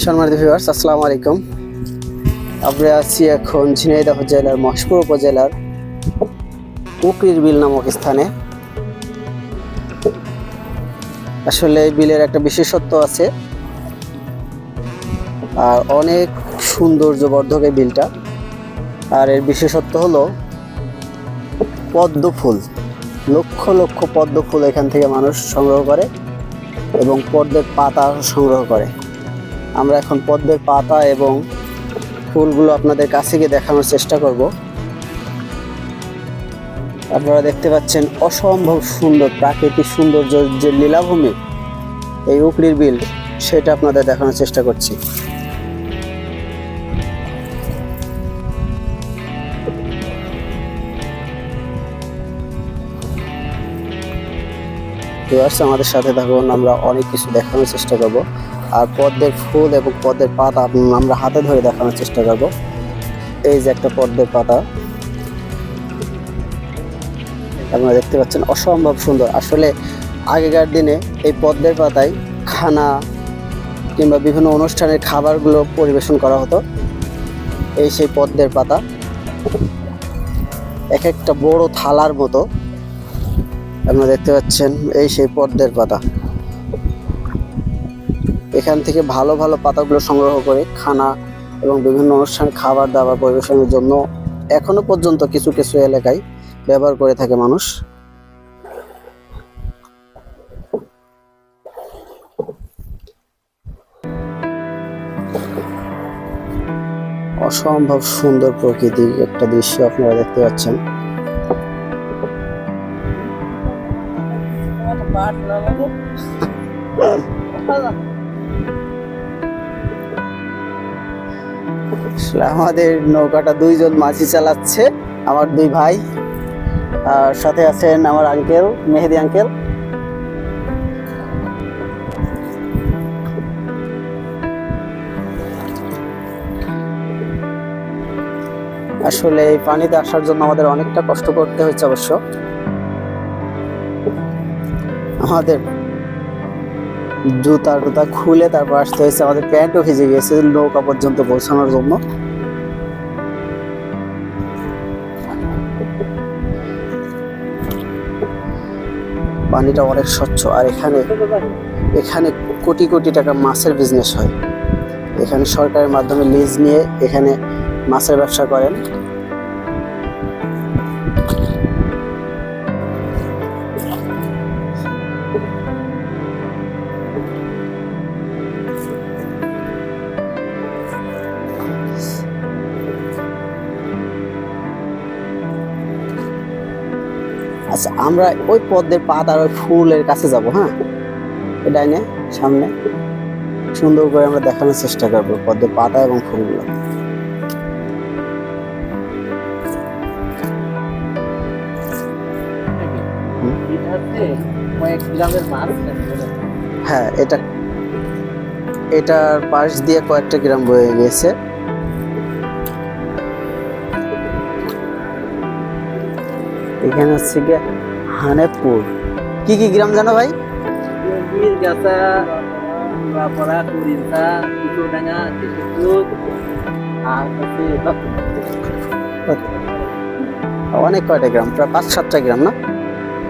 সম্মানিত ভিউয়ার্স, আসসালামু আলাইকুম। আমরা আছি এখন ঝিনাইদহ জেলার মহেশপুর উপজেলার উকরির বিল নামক স্থানে। আসলে এই বিলের একটা বিশেষত্ব আছে, আর অনেক সৌন্দর্যবর্ধক এই বিলটা। আর এর বিশেষত্ব হলো পদ্ম ফুল। লক্ষ লক্ষ পদ্ম ফুল এখান থেকে মানুষ সংগ্রহ করে এবং পদ্মের পাতা সংগ্রহ করে। আমরা এখন পদ্মের পাতা এবং ফুলগুলো আপনাদের কাছে গিয়ে দেখানোর চেষ্টা করব। আপনারা দেখতে পাচ্ছেন অসম্ভব সুন্দর প্রাকৃতিক সৌন্দর্য, যে লীলাভূমি এই উকরির বিল, সেটা আপনাদের দেখানোর চেষ্টা করছি। আমাদের সাথে থাকুন, আমরা অনেক কিছু দেখানোর চেষ্টা করব। আর পদ্মের ফুল এবং পদ্মের পাতা আমরা হাতে ধরে দেখানোর চেষ্টা করব। এই যে একটা পদ্মের পাতা আপনারা দেখতে পাচ্ছেন, অসম্ভব সুন্দর। আসলে আগেকার দিনে এই পদ্মের পাতায় খানা কিংবা বিভিন্ন অনুষ্ঠানের খাবারগুলো পরিবেশন করা হতো। এই সেই পদ্মের পাতা, এক একটা বড় থালার মতো আপনারা দেখতে পাচ্ছেন। এই সেই পদ্মের পাতা, এখান থেকে ভালো ভালো পাতাগুলো সংগ্রহ করে খানা এবং বিভিন্ন অনুষ্ঠানে খাবার দাবার পরিবেশনের জন্য এখনো পর্যন্ত কিছু কিছু এলাকায় ব্যবহার করে থাকে মানুষ। অসম্ভব সুন্দর প্রকৃতির একটা দৃশ্য আপনারা দেখতে পাচ্ছেন। আমাদের নৌকাটা দুইজন মাঝি চালাচ্ছে, আমার দুই ভাই, আর সাথে আছেন আমার আঙ্কেল, মেহেদি আঙ্কেল। আসলে এই পানিতে আসার জন্য আমাদের অনেকটা কষ্ট করতে হয়েছে অবশ্য। আমাদের জুতা টুতা খুলে তারপর আসতে হয়েছে, আমাদের প্যান্টও ভিজে গিয়েছে নৌকা পর্যন্ত পৌঁছানোর জন্য। পানিটা অনেক স্বচ্ছ, আর এখানে এখানে কোটি কোটি টাকা মাছের বিজনেস হয়। এখানে সরকারের মাধ্যমে লিজ নিয়ে এখানে মাছের ব্যবসা করেন। আচ্ছা, আমরা ওই পদ্মের পাতা আর ওই ফুলের কাছে যাব। হ্যাঁ, ডাইনে সামনে সুন্দর করে আমরা দেখানোর চেষ্টা করবো পদ্মের পাতা এবং ফুলগুলো। হ্যাঁ, এটার পাশ দিয়ে কয়েকটা গ্রাম বয়ে গেছে। এখানে হচ্ছে গিয়ে হানেপুর। কি কি গ্রাম জানো ভাই? অনেক কয়টা গ্রাম, প্রায় 5-7টা গ্রাম, না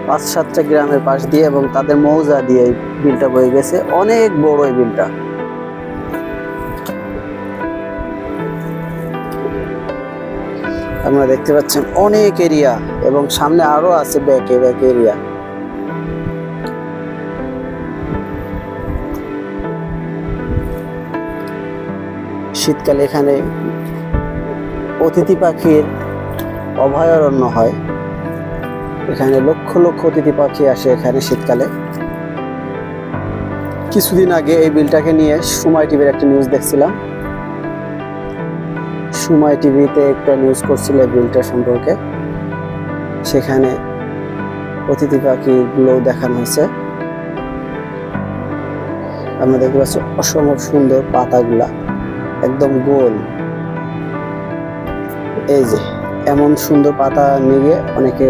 5-7টা গ্রামের পাশ দিয়ে এবং তাদের মৌজা দিয়ে এই বিলটা বয়ে গেছে। অনেক বড় এই বিলটা। আপনারা দেখতে পাচ্ছেন অনেক এরিয়া, এবং সামনে আরো আছে ব্যাকে ব্যাকে এরিয়া। শীতকালে এখানে অতিথি পাখির অভয়ারণ্য হয়। এখানে লক্ষ লক্ষ অতিথি পাখি আসে এখানে শীতকালে। কিছুদিন আগে এই বিলটাকে নিয়ে সময় টিভির একটা নিউজ দেখছিলাম। সময় টিভিতে একটা নিউজ করছিল এই বিলটা সম্পর্কে। সেখানে অতিথি পাখিগুলো দেখানো হয়েছে। আমরা দেখতে পাচ্ছি অসম্ভব সুন্দর পাতাগুলা, একদম গোল। এই যে এমন সুন্দর পাতা নিয়ে অনেকে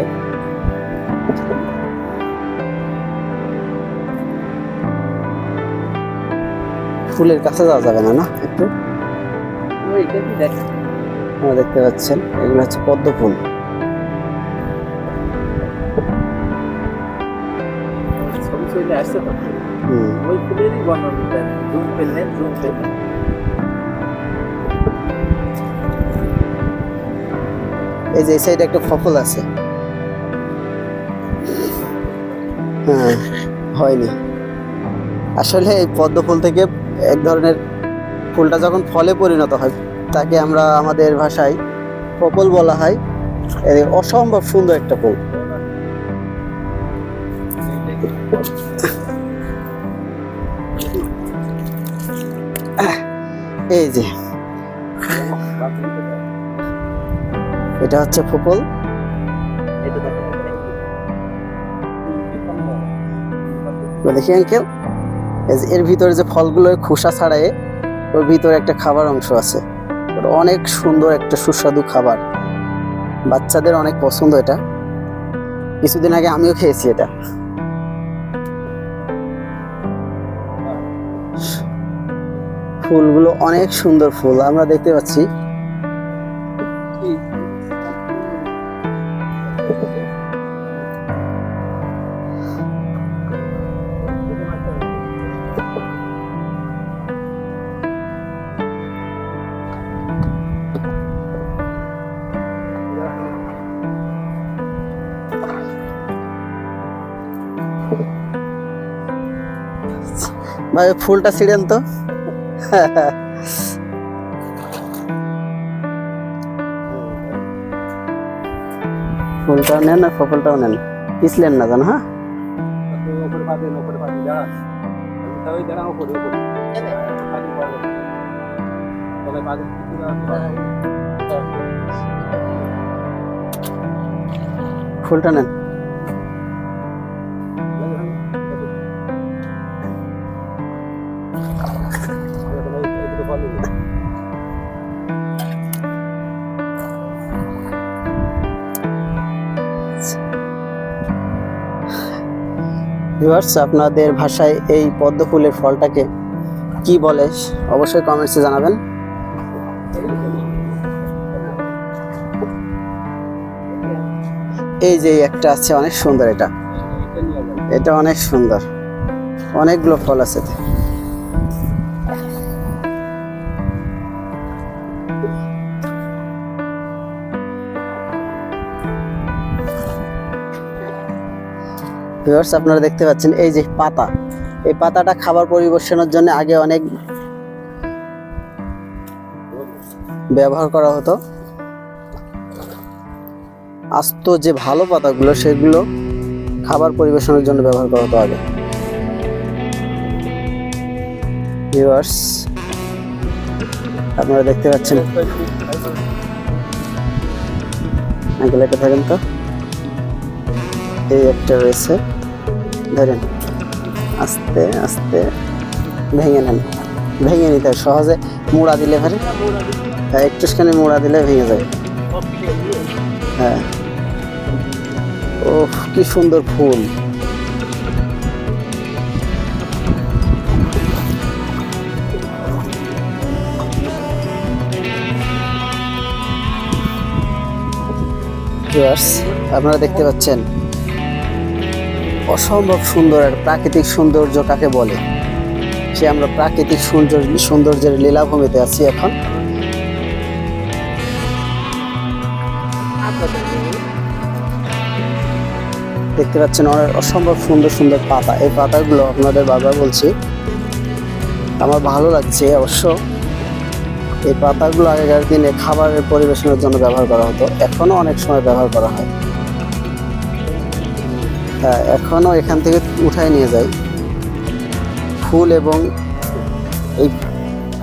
ফুলের কাছে যাওয়া যাবে না, না একটু? আপনারা দেখতে পাচ্ছেন এগুলো হচ্ছে পদ্ম ফুল। এই যে এই সাইডে একটা ফফল আছে। হ্যাঁ, হয়নি আসলে। এই পদ্ম ফুল থেকে এক ধরনের ফুলটা যখন ফলে পরিণত হয় তাকে আমরা আমাদের ভাষায় ফফল বলা হয়। অসম্ভব সুন্দর একটা ফুল। এই যে এটা হচ্ছে ফফল। দেখি আঙ্কেল, এর ভিতরে যে ফলগুলো খোসা ছাড়ায় ওর ভিতরে একটা খাবার অংশ আছে। অনেক সুন্দর একটা সুস্বাদু খাবার, বাচ্চাদের অনেক পছন্দ এটা। কিছুদিন আগে আমিও খেয়েছি এটা। ফুলগুলো অনেক সুন্দর ফুল আমরা দেখতে পাচ্ছি। ভাই ফুলটা ছিঁড়েন তো। ফুলটাও নেন আর ফফলটাও নেন, পিছলেন না জানো। হ্যাঁ, ফুলটা নেন। ভিউয়ার্স, আপনাদের ভাষায় এই পদ্ম ফুলের ফলটাকে কি বলে অবশ্যই কমেন্টসে জানাবেন। এই যে একটা আছে অনেক সুন্দর, এটা অনেক সুন্দর, অনেকগুলো ফল আছে। ভিউয়ার্স, আপনারা দেখতে পাচ্ছেন এই যে পাতা, এই পাতাটা খাবার পরিবেশনের জন্য আগে অনেক ব্যবহার করা হতো। আস্ত যে ভালো পাতাগুলো সেগুলো খাবার পরিবেশনের জন্য ব্যবহার করা হতো আগে। ভিউয়ার্স, আপনারা দেখতে পাচ্ছেন, আঙ্কেল এটা থাকেন তো, এই একটা রয়েছে, ধরেন আস্তে আস্তে ভেঙে নেন, ভেঙে নিতে হয় সহজে। মোড়া দিলে ভারে, একটুখানি মোড়া দিলে ভেঙে যায়। হ্যাঁ, ও কি সুন্দর ফুল। আপনারা দেখতে পাচ্ছেন অসম্ভব সুন্দর আর প্রাকৃতিক সৌন্দর্য কাকে বলে, সে আমরা প্রাকৃতিক সৌন্দর্যের লীলাভূমিতে আছি এখন। দেখতে পাচ্ছেন অসম্ভব সুন্দর সুন্দর পাতা। এই পাতাগুলো আপনাদের বারবার বলছি আমার ভালো লাগছে। অবশ্য এই পাতাগুলো আগেকার দিনে খাবারের পরিবেশনের জন্য ব্যবহার করা হতো, এখনো অনেক সময় ব্যবহার করা হয়। হ্যাঁ, এখনো এখান থেকে উঠায় নিয়ে যায়। ফুল এবং এই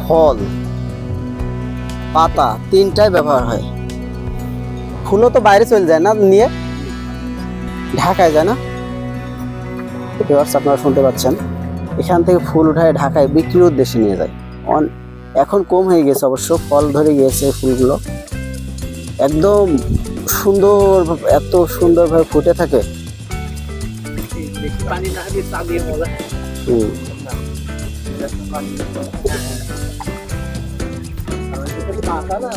ফল, পাতা তিনটাই ব্যবহার হয়। ফুলও তো বাইরে চলে যায় না, নিয়ে ঢাকায় যায় না। আপনারা শুনতে পাচ্ছেন, এখান থেকে ফুল উঠায় ঢাকায় বিক্রির উদ্দেশ্যে নিয়ে যায়। এখন কম হয়ে গেছে অবশ্য, ফল ধরে গিয়েছে ফুলগুলো, একদম সুন্দর, এত সুন্দরভাবে ফুটে থাকে। মাথা না